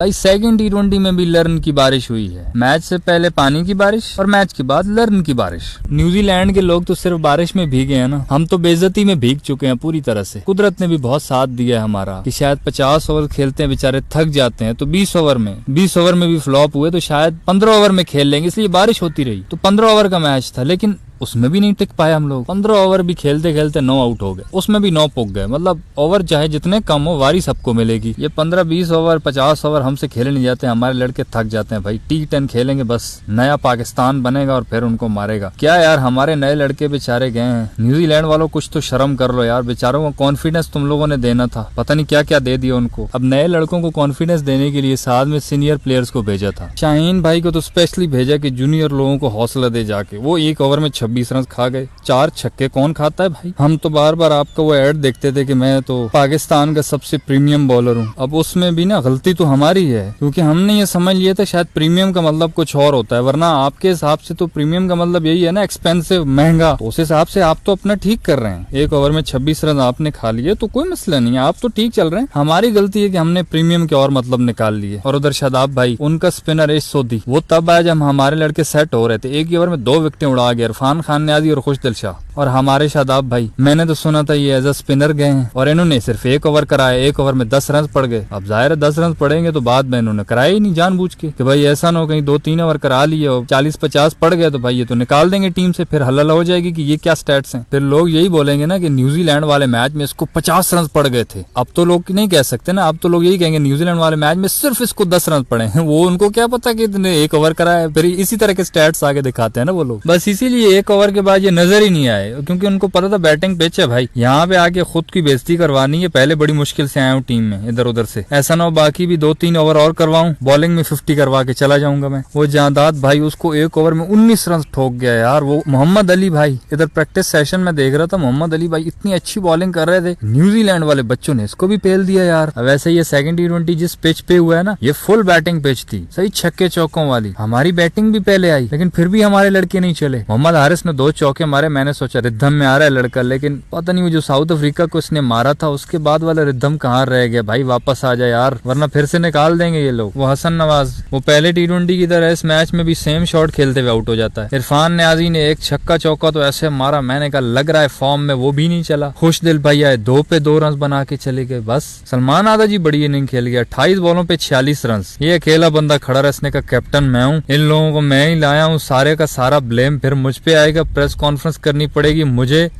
भाई second T20 में भी लर्न की बारिश हुई है। मैच से पहले पानी की बारिश और मैच के बाद लर्न की बारिश। न्यूजीलैंड के लोग तो सिर्फ बारिश में भीगे हैं ना, हम तो बेइज्जती में भीग चुके हैं पूरी तरह से। कुदरत ने भी बहुत साथ दिया है हमारा कि शायद 50 ओवर खेलते हैं बेचारे थक जाते हैं तो 20 ओवर में भी फ्लॉप हुए तो शायद 15 ओवर में खेल लेंगे, इसलिए बारिश होती रही। तो 15 ओवर का मैच था लेकिन उसमें भी नहीं टिक पाए हम लोग। 15 ओवर भी खेलते खेलते 9 आउट हो गए, उसमें भी 9 पुग गए। मतलब ओवर चाहे जितने कम हो वारी सबको मिलेगी। ये 15-20 ओवर 50 ओवर हमसे खेले नहीं जाते, हमारे लड़के थक जाते हैं भाई। T10 खेलेंगे बस नया पाकिस्तान बनेगा और फिर उनको मारेगा। क्या यार हमारे नए लड़के बेचारे गए हैं। न्यूजीलैंड वालों कुछ तो शर्म कर लो यार, बेचारों को कॉन्फिडेंस तुम लोगों ने देना था, पता नहीं क्या क्या दे दिया उनको। अब नए लड़कों को कॉन्फिडेंस देने के लिए साथ में सीनियर प्लेयर्स को भेजा था। शाहीन भाई को तो स्पेशली भेजा कि जूनियर लोगों को हौसला दे जाके। वो एक ओवर में 26 रन खा गए। 4 छक्के कौन खाता है भाई। हम तो बार बार आपका वो ऐड देखते थे कि मैं तो पाकिस्तान का सबसे प्रीमियम बॉलर हूँ। अब उसमें भी ना गलती तो हमारी है, क्योंकि हमने ये समझ लिया था शायद प्रीमियम का मतलब कुछ और होता है, वरना आपके हिसाब से तो प्रीमियम का मतलब यही है ना, एक्सपेंसिव, महंगा। तो उस हिसाब से आप तो अपना ठीक कर रहे हैं। एक ओवर में 26 रन आपने खा लिए तो कोई मसला नहीं है, आप तो ठीक चल रहे हैं। हमारी गलती है कि हमने प्रीमियम के और मतलब निकाल लिए। और उधर शादाब भाई, उनका स्पिनर एश सोदी, वो तब आया जब हमारे लड़के सेट हो रहे थे। एक ही ओवर में 2 विकेटें उड़ा गए, इरफान खान न्याजी और खुशदिल शाह। और हमारे शादाब भाई, मैंने तो सुना था ये एज अ स्पिनर गए हैं और इन्होंने सिर्फ 1 ओवर कराया। 1 ओवर में 10 रन पड़ गए। अब जाहिर है 10 रन पड़ेंगे तो बाद में इन्होंने कराया ही नहीं जानबूझ के कि भाई ऐसा ना हो कहीं 2-3 ओवर करा लिए और 40-50 पड़ गए तो भाई ये तो निकाल देंगे टीम से, फिर हल्ला हो जाएगी कि ये क्या स्टैट्स हैं। फिर लोग यही बोलेंगे ना कि न्यूजीलैंड वाले मैच में इसको 50 रन पड़ गए थे। अब तो लोग नहीं कह सकते ना, अब तो लोग यही कहेंगे न्यूजीलैंड वाले मैच में सिर्फ इसको 10 रन पड़े हैं। वो उनको क्या पता कि इतने 1 ओवर कराया। फिर इसी तरह के स्टैट्स आगे दिखाते हैं ना वो लोग। बस इसीलिए 1 ओवर के बाद ये नजर ही नहीं आए, क्योंकि उनको पता था बैटिंग पिच है भाई, यहाँ पे आके खुद की बेइज्जती करवानी है। पहले बड़ी मुश्किल से आया हूँ टीम में इधर उधर से, ऐसा ना हो बाकी भी 2-3 ओवर और करवाऊं, बॉलिंग में 50 करवा के चला जाऊंगा मैं। वो जादाद भाई उसको 1 ओवर में 19 रन ठोक गया यार। वो मोहम्मद अली भाई, इधर प्रैक्टिस सेशन में देख रहा था, मोहम्मद अली भाई इतनी अच्छी बॉलिंग कर रहे थे, न्यूजीलैंड वाले बच्चों ने इसको भी फेल दिया यार। अब वैसे ये सेकंड T20 जिस पिच पे हुआ है ना, ये फुल बैटिंग पिच थी, सही छक्के चौकों वाली। हमारी बैटिंग भी पहले आई लेकिन फिर भी हमारे लड़के नहीं चले। मोहम्मद हारिस ने 2 चौके मारे, मैंने सोचा रिद्धम में आ रहा है लड़का, लेकिन पता नहीं वो जो साउथ अफ्रीका को इसने मारा था उसके बाद वाला रिद्धम कहाँ रह गया भाई। वापस आ जाए यार, वरना फिर से निकाल देंगे ये लोग। वो हसन नवाज, वो पहले T20 की तरह इस मैच में भी सेम शॉट खेलते हुए आउट हो जाता है। इरफान न्याजी ने 1 छक्का चौका तो ऐसे मारा, मैंने कहा लग रहा है फॉर्म में, वो भी नहीं चला। खुशदिल भाई आए, 2 पे 2 रन बना के चले गए बस। सलमान आदा जी बड़ी इनिंग खेल गया, 28 बॉलों पे 46 रन। ये अकेला बंदा खड़ा रहा, इसने कहा कैप्टन मैं हूँ, इन लोगों को मैं ही लाया हूँ, सारे का सारा ब्लेम फिर मुझ पे आएगा, प्रेस कॉन्फ्रेंस करनी पड़ेगी मुझे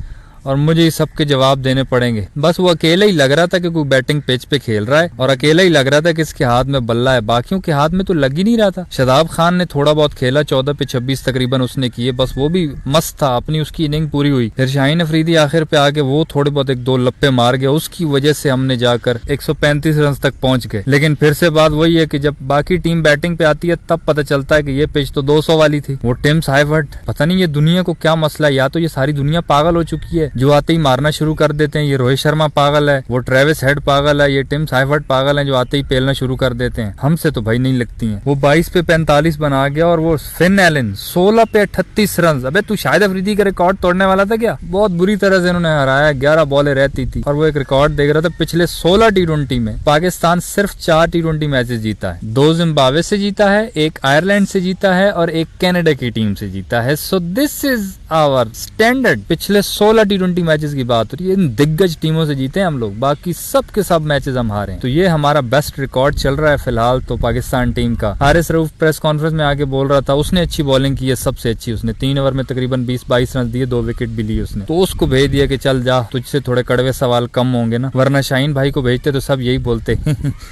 और मुझे ही सबके जवाब देने पड़ेंगे। बस वो अकेला ही लग रहा था कि कोई बैटिंग पिच पे खेल रहा है और अकेला ही लग रहा था कि इसके हाथ में बल्ला है, बाकियों के हाथ में तो लग ही नहीं रहा था। शादाब खान ने थोड़ा बहुत खेला, 14 पे 26 तकरीबन उसने किए, बस वो भी मस्त था, अपनी उसकी इनिंग पूरी हुई। फिर शाहीन अफरीदी आखिर पे आके वो थोड़े बहुत 1-2 लप्पे मार गया, उसकी वजह से हमने जाकर 135 रन तक पहुंच गए। लेकिन फिर से बात वही है कि जब बाकी टीम बैटिंग पे आती है तब पता चलता है कि ये पिच तो 200 वाली थी। वो टिम साइफर्ट, पता नहीं ये दुनिया को क्या मसला है, या तो ये सारी दुनिया पागल हो चुकी है, जो आते ही मारना शुरू कर देते हैं। ये रोहित शर्मा पागल है, वो ट्रेविस हेड पागल है, ये टिम साइफर्ट पागल है, जो आते ही पेलना शुरू कर देते हैं। हमसे तो भाई नहीं लगती हैं। वो 22 पे 45 बना गया और वो फिन एलन 16 पे 38 रन। अबे तू शाहिद अफरीदी का रिकॉर्ड तोड़ने वाला था क्या। बहुत बुरी तरह से इन्होंने हराया, 11 बॉलें रहती थी और वो एक रिकॉर्ड देख रहा था। पिछले 16 T20 में पाकिस्तान सिर्फ 4 T20 मैचेस जीता है, 2 जिम्बाब्वे से जीता है, 1 आयरलैंड से जीता है और 1 कनाडा की टीम से जीता है। So this is our standard. पिछले 16 T20 मैचेस की बात हो रही है, इन दिग्गज टीमों से जीते हैं हम लोग, बाकी सब के सब मैचेस हम हारे हैं। तो ये हमारा बेस्ट रिकॉर्ड चल रहा है फिलहाल तो पाकिस्तान टीम का। हारिस रऊफ प्रेस कॉन्फ्रेंस में आके बोल रहा था, उसने अच्छी बॉलिंग की है, सबसे अच्छी। उसने 3 ओवर में तकरीबन 20-22 रन दिए, 2 विकेट भी लिए उसने। तो उसको भेज दिया कि चल जा, तुझसे थोड़े कड़वे सवाल कम होंगे ना, वरना शाहीन भाई को भेजते तो सब यही बोलते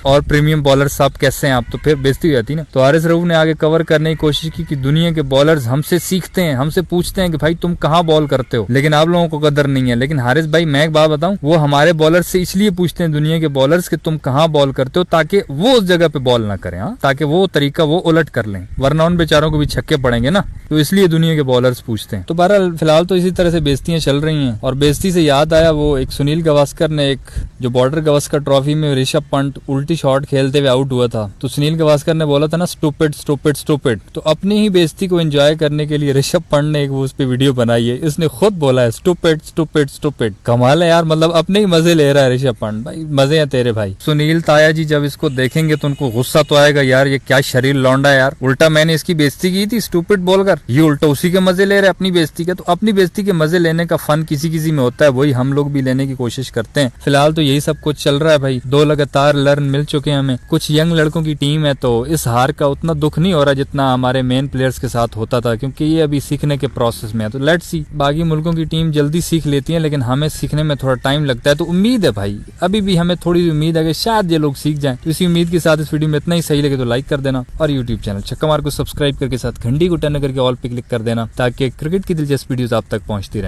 और प्रीमियम बॉलर सब कैसे हैं आप, तो फिर बेइज्जती हो जाती ना। तो हारिस रऊफ ने आगे कवर करने की कोशिश की कि दुनिया के बॉलर्स हमसे सीखते हैं, हमसे पूछते हैं कि भाई तुम कहाँ बॉल करते हो, लेकिन आप लोगों को कदर नहीं है। लेकिन हारिस भाई मैं एक बात बताऊं, वो हमारे बॉलर से इसलिए पूछते हैं दुनिया के बॉलर्स कि तुम कहाँ बॉल करते हो, ताकि वो उस जगह पे बॉल ना करें, ताकि वो तरीका वो उलट कर लें, वरना उन बेचारों को भी छक्के पड़ेंगे ना। तो इसलिए दुनिया के बॉलर्स पूछते हैं। तो बहरहाल फिलहाल तो इसी तरह से बेइज्जतियां चल रही हैं। और बेइज्जती से याद आया, वो एक सुनील गावस्कर ने एक जो बॉर्डर गावस्कर ट्रॉफी में ऋषभ पंत उल्टी शॉट खेलते हुए आउट हुआ था, तो सुनील गावस्कर ने बोला था ना स्टूपिड स्टूपिड स्टूपिड। तो अपनी ही बेइज्जती को एंजॉय करने के लिए ऋषभ पंत ने एक वो उस पे वीडियो वीडियो बनाई है, इसने खुद बोला है स्टूपिड स्टूपिड स्टूपिड। कमाल है यार, मतलब अपने ही मजे ले रहा है ऋषभ पंत भाई, मजे हैं तेरे भाई। सुनील ताया जी जब इसको देखेंगे तो उनको गुस्सा तो आएगा यार, ये क्या शरीर लौंडा यार, उल्टा मैंने इसकी बेइज्जती की थी स्टूपिड बोलकर, ये उल्टा उसी के मजे ले रहे अपनी बेइज्जती के। तो अपनी बेइज्जती के मजे लेने का फन किसी किसी में होता है, वही हम लोग भी लेने की कोशिश करते हैं। फिलहाल तो यही सब कुछ चल रहा है भाई, 2 लगातार लर्न मिल चुके हैं हमें। कुछ यंग लड़कों की टीम है तो इस हार का उतना दुख नहीं हो रहा जितना हमारे मेन प्लेयर्स के साथ होता था, क्योंकि ये अभी सीखने के प्रोसेस में है। तो लेट्स सी, बाकी मुल्कों की टीम जल्दी सीख लेती है लेकिन हमें सीखने में थोड़ा टाइम लगता है। तो उम्मीद है भाई, अभी भी हमें थोड़ी सी उम्मीद है कि शायद ये लोग सीख जाएं। तो इसी उम्मीद के साथ इस वीडियो में इतना ही। सही लगे तो लाइक कर देना और यूट्यूब चैनल छक्का मार को सब्सक्राइब करके साथ घंटी को टर्न करके ऑल पे क्लिक कर देना, ताकि क्रिकेट की दिलचस्प वीडियोस आप तक पहुंचती रहे।